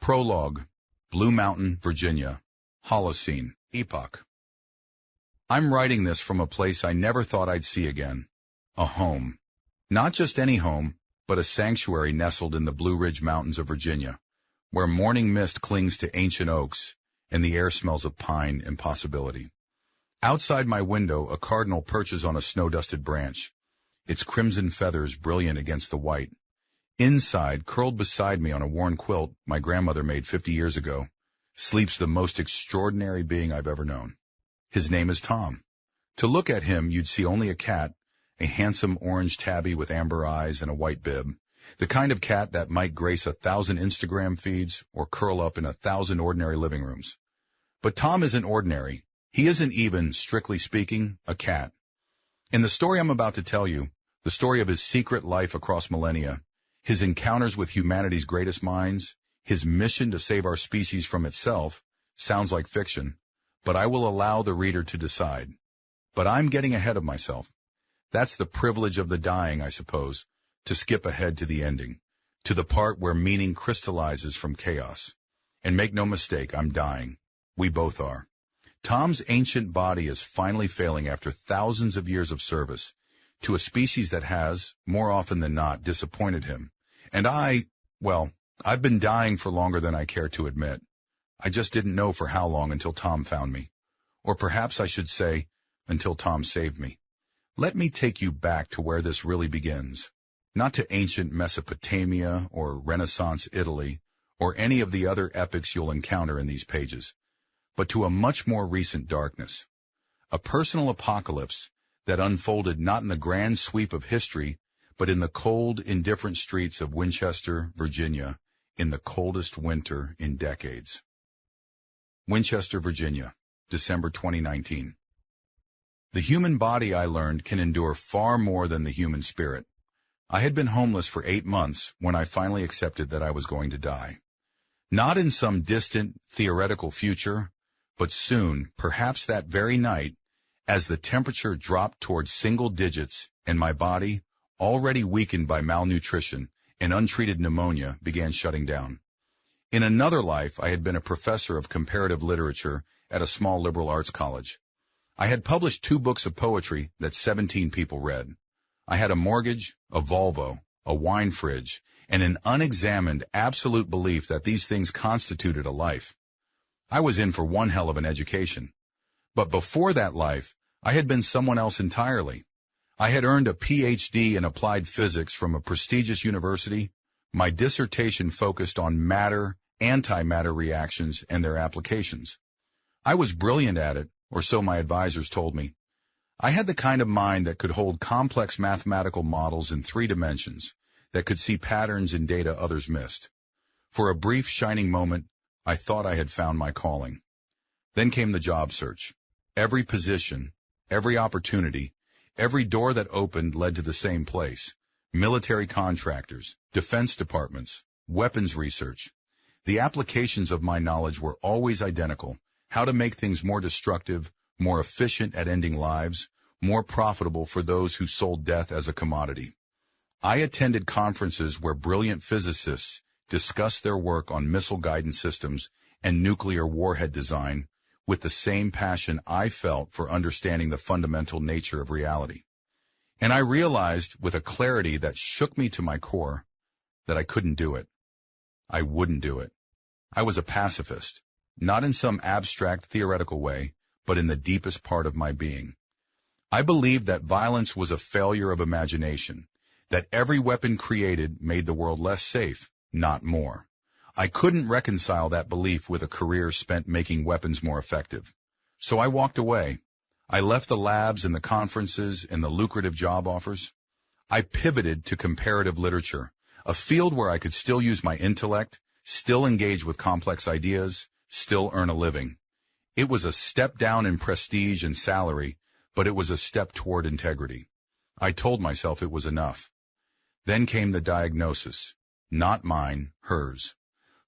Prologue, Blue Mountain, Virginia, Holocene, Epoch. I'm writing this from a place I never thought I'd see again. A home. Not just any home, but a sanctuary nestled in the Blue Ridge Mountains of Virginia, where morning mist clings to ancient oaks and the air smells of pine and possibility. Outside my window, a cardinal perches on a snow-dusted branch, its crimson feathers brilliant against the white. Inside, curled beside me on a worn quilt my grandmother made 50 years ago, sleeps the most extraordinary being I've ever known. His name is Tom. To look at him, you'd see only a cat, a handsome orange tabby with amber eyes and a white bib, the kind of cat that might grace 1,000 Instagram feeds or curl up in 1,000 ordinary living rooms. But Tom isn't ordinary. He isn't even, strictly speaking, a cat. In the story I'm about to tell you, the story of his secret life across millennia, his encounters with humanity's greatest minds, his mission to save our species from itself, sounds like fiction, but I will allow the reader to decide. But I'm getting ahead of myself. That's the privilege of the dying, I suppose, to skip ahead to the ending, to the part where meaning crystallizes from chaos. And make no mistake, I'm dying. We both are. Tom's ancient body is finally failing after thousands of years of service to a species that has, more often than not, disappointed him. And I've been dying for longer than I care to admit. I just didn't know for how long until Tom found me. Or perhaps I should say, until Tom saved me. Let me take you back to where this really begins. Not to ancient Mesopotamia or Renaissance Italy or any of the other epics you'll encounter in these pages, but to a much more recent darkness. A personal apocalypse that unfolded not in the grand sweep of history, but in the cold, indifferent streets of Winchester, Virginia, in the coldest winter in decades. Winchester, Virginia, December 2019. The human body, I learned, can endure far more than the human spirit. I had been homeless for 8 months when I finally accepted that I was going to die. Not in some distant, theoretical future, but soon, perhaps that very night, as the temperature dropped towards single digits and my body, already weakened by malnutrition and untreated pneumonia, began shutting down. In another life, I had been a professor of comparative literature at a small liberal arts college. I had published 2 books of poetry that 17 people read. I had a mortgage, a Volvo, a wine fridge, and an unexamined absolute belief that these things constituted a life. I was in for one hell of an education. But before that life, I had been someone else entirely. I had earned a PhD in applied physics from a prestigious university. My dissertation focused on matter, antimatter reactions, and their applications. I was brilliant at it, or so my advisors told me. I had the kind of mind that could hold complex mathematical models in 3 dimensions, that could see patterns in data others missed. For a brief, shining moment, I thought I had found my calling. Then came the job search. Every position, every opportunity, every door that opened led to the same place. Military contractors, defense departments, weapons research. The applications of my knowledge were always identical: how to make things more destructive, more efficient at ending lives, more profitable for those who sold death as a commodity. I attended conferences where brilliant physicists discussed their work on missile guidance systems and nuclear warhead design with the same passion I felt for understanding the fundamental nature of reality. And I realized with a clarity that shook me to my core that I couldn't do it. I wouldn't do it. I was a pacifist, not in some abstract theoretical way, but in the deepest part of my being. I believed that violence was a failure of imagination, that every weapon created made the world less safe, not more. I couldn't reconcile that belief with a career spent making weapons more effective. So I walked away. I left the labs and the conferences and the lucrative job offers. I pivoted to comparative literature, a field where I could still use my intellect, still engage with complex ideas, still earn a living. It was a step down in prestige and salary, but it was a step toward integrity. I told myself it was enough. Then came the diagnosis. Not mine, hers.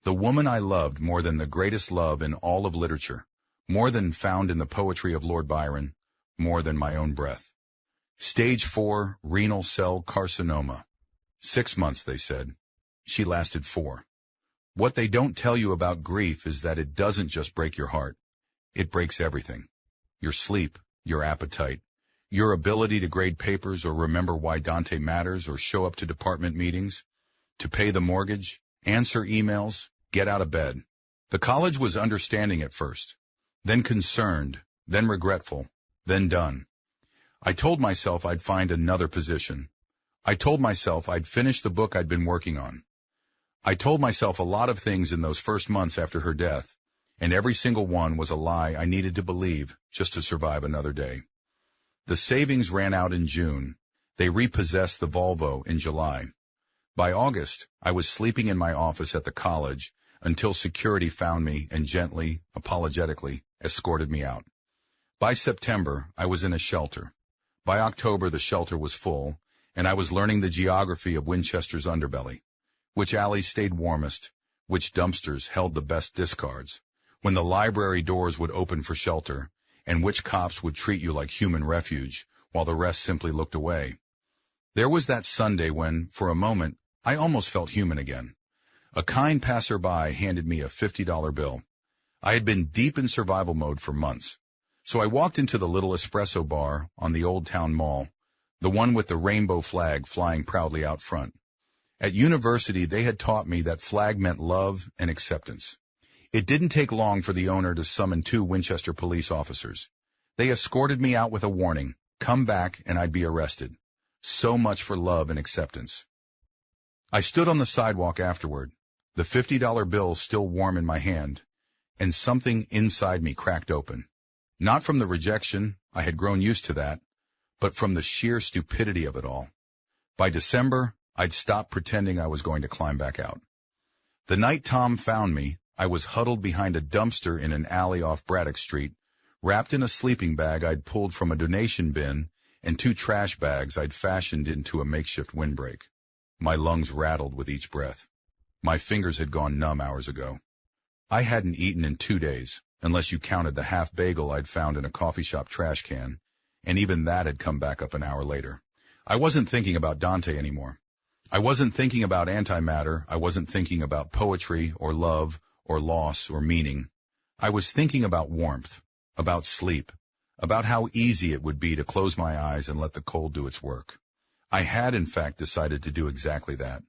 The woman I loved more than the greatest love in all of literature, more than found in the poetry of Lord Byron, more than my own breath. Stage 4 renal cell carcinoma. 6 months, they said. She lasted 4. What they don't tell you about grief is that it doesn't just break your heart. It breaks everything. Your sleep, your appetite, your ability to grade papers or remember why Dante matters or show up to department meetings, to pay the mortgage, answer emails, get out of bed. The college was understanding at first, then concerned, then regretful, then done. I told myself I'd find another position. I told myself I'd finish the book I'd been working on. I told myself a lot of things in those first months after her death, and every single one was a lie I needed to believe just to survive another day. The savings ran out in June. They repossessed the Volvo in July. By August, I was sleeping in my office at the college until security found me and gently, apologetically, escorted me out. By September, I was in a shelter. By October, the shelter was full, and I was learning the geography of Winchester's underbelly, which alleys stayed warmest, which dumpsters held the best discards, when the library doors would open for shelter, and which cops would treat you like human refuge, while the rest simply looked away. There was that Sunday when, for a moment, I almost felt human again. A kind passerby handed me a $50 bill. I had been deep in survival mode for months, so I walked into the little espresso bar on the Old Town Mall, the one with the rainbow flag flying proudly out front. At university, they had taught me that flag meant love and acceptance. It didn't take long for the owner to summon 2 Winchester police officers. They escorted me out with a warning, come back and I'd be arrested. So much for love and acceptance. I stood on the sidewalk afterward, the $50 bill still warm in my hand, and something inside me cracked open. Not from the rejection, I had grown used to that, but from the sheer stupidity of it all. By December, I'd stopped pretending I was going to climb back out. The night Tom found me, I was huddled behind a dumpster in an alley off Braddock Street, wrapped in a sleeping bag I'd pulled from a donation bin and 2 trash bags I'd fashioned into a makeshift windbreak. My lungs rattled with each breath. My fingers had gone numb hours ago. I hadn't eaten in 2 days, unless you counted the half bagel I'd found in a coffee shop trash can, and even that had come back up an hour later. I wasn't thinking about Dante anymore. I wasn't thinking about antimatter. I wasn't thinking about poetry or love or loss or meaning. I was thinking about warmth, about sleep, about how easy it would be to close my eyes and let the cold do its work. I had, in fact, decided to do exactly that.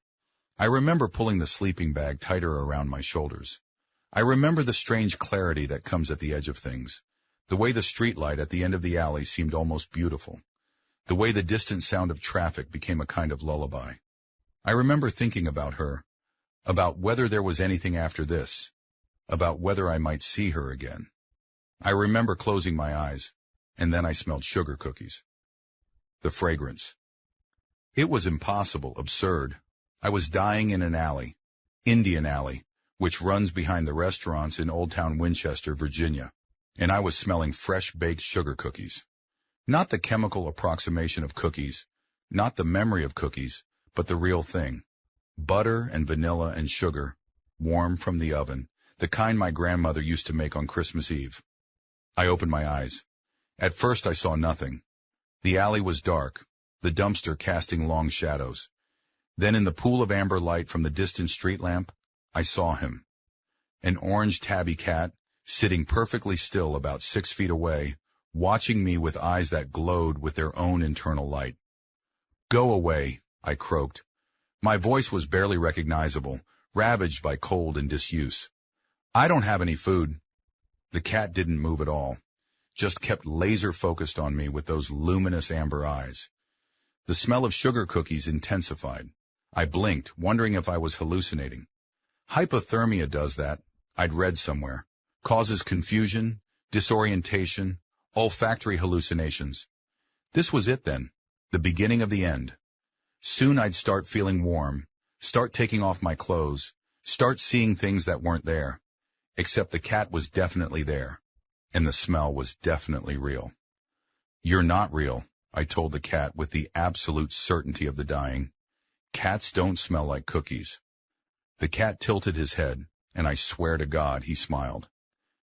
I remember pulling the sleeping bag tighter around my shoulders. I remember the strange clarity that comes at the edge of things, the way the streetlight at the end of the alley seemed almost beautiful, the way the distant sound of traffic became a kind of lullaby. I remember thinking about her, about whether there was anything after this, about whether I might see her again. I remember closing my eyes, and then I smelled sugar cookies. The fragrance. It was impossible, absurd. I was dying in an alley, Indian Alley, which runs behind the restaurants in Old Town Winchester, Virginia, and I was smelling fresh baked sugar cookies. Not the chemical approximation of cookies, not the memory of cookies, but the real thing. Butter and vanilla and sugar, warm from the oven, the kind my grandmother used to make on Christmas Eve. I opened my eyes. At first I saw nothing. The alley was dark, the dumpster casting long shadows. Then in the pool of amber light from the distant street lamp, I saw him. An orange tabby cat, sitting perfectly still about 6 feet away, watching me with eyes that glowed with their own internal light. Go away, I croaked. My voice was barely recognizable, ravaged by cold and disuse. I don't have any food. The cat didn't move at all, just kept laser-focused on me with those luminous amber eyes. The smell of sugar cookies intensified. I blinked, wondering if I was hallucinating. Hypothermia does that, I'd read somewhere. Causes confusion, disorientation, olfactory hallucinations. This was it then, the beginning of the end. Soon I'd start feeling warm, start taking off my clothes, start seeing things that weren't there. Except the cat was definitely there, and the smell was definitely real. You're not real, I told the cat with the absolute certainty of the dying. Cats don't smell like cookies. The cat tilted his head, and I swear to God he smiled.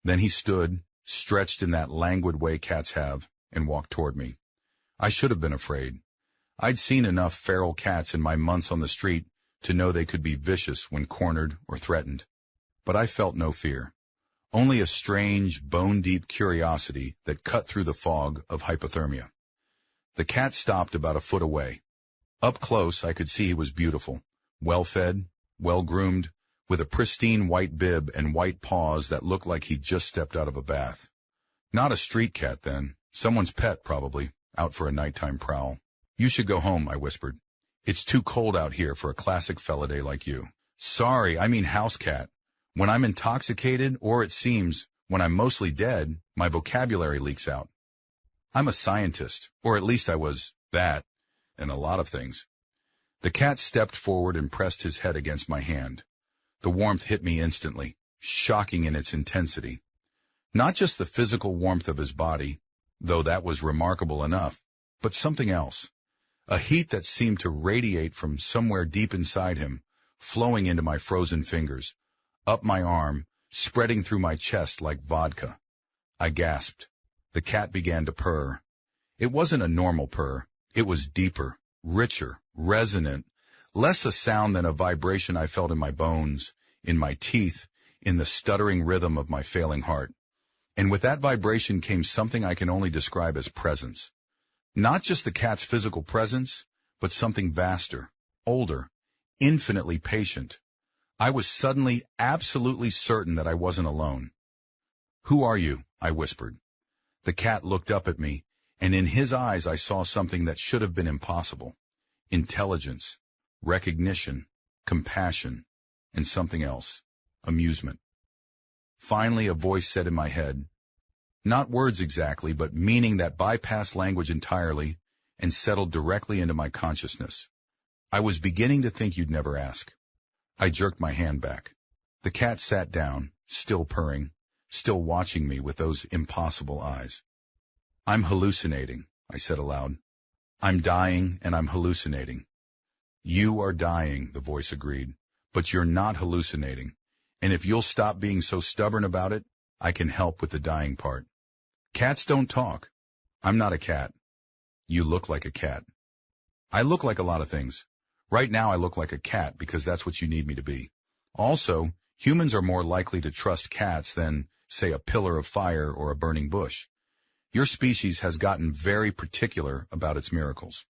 Then he stood, stretched in that languid way cats have, and walked toward me. I should have been afraid. I'd seen enough feral cats in my months on the street to know they could be vicious when cornered or threatened. But I felt no fear, only a strange, bone-deep curiosity that cut through the fog of hypothermia. The cat stopped about a foot away. Up close, I could see he was beautiful, well-fed, well-groomed, with a pristine white bib and white paws that looked like he'd just stepped out of a bath. Not a street cat, then. Someone's pet, probably, out for a nighttime prowl. "You should go home," I whispered. "It's too cold out here for a classic fella day like you." "Sorry, I mean house cat. When I'm intoxicated, or it seems, when I'm mostly dead, my vocabulary leaks out. I'm a scientist, or at least I was that, and a lot of things." The cat stepped forward and pressed his head against my hand. The warmth hit me instantly, shocking in its intensity. Not just the physical warmth of his body, though that was remarkable enough, but something else. A heat that seemed to radiate from somewhere deep inside him, flowing into my frozen fingers, up my arm, spreading through my chest like vodka. I gasped. The cat began to purr. It wasn't a normal purr. It was deeper, richer, resonant, less a sound than a vibration I felt in my bones, in my teeth, in the stuttering rhythm of my failing heart. And with that vibration came something I can only describe as presence. Not just the cat's physical presence, but something vaster, older, infinitely patient. I was suddenly absolutely certain that I wasn't alone. "Who are you?" I whispered. The cat looked up at me, and in his eyes I saw something that should have been impossible. Intelligence, recognition, compassion, and something else, amusement. Finally, a voice said in my head, not words exactly, but meaning that bypassed language entirely and settled directly into my consciousness. "I was beginning to think you'd never ask." I jerked my hand back. The cat sat down, still purring, still watching me with those impossible eyes. "I'm hallucinating," I said aloud. "I'm dying and I'm hallucinating." "You are dying," the voice agreed, "but you're not hallucinating. And if you'll stop being so stubborn about it, I can help with the dying part. Cats don't talk. I'm not a cat. You look like a cat." "I look like a lot of things. Right now I look like a cat because that's what you need me to be. Also, humans are more likely to trust cats than, say, a pillar of fire or a burning bush. Your species has gotten very particular about its miracles."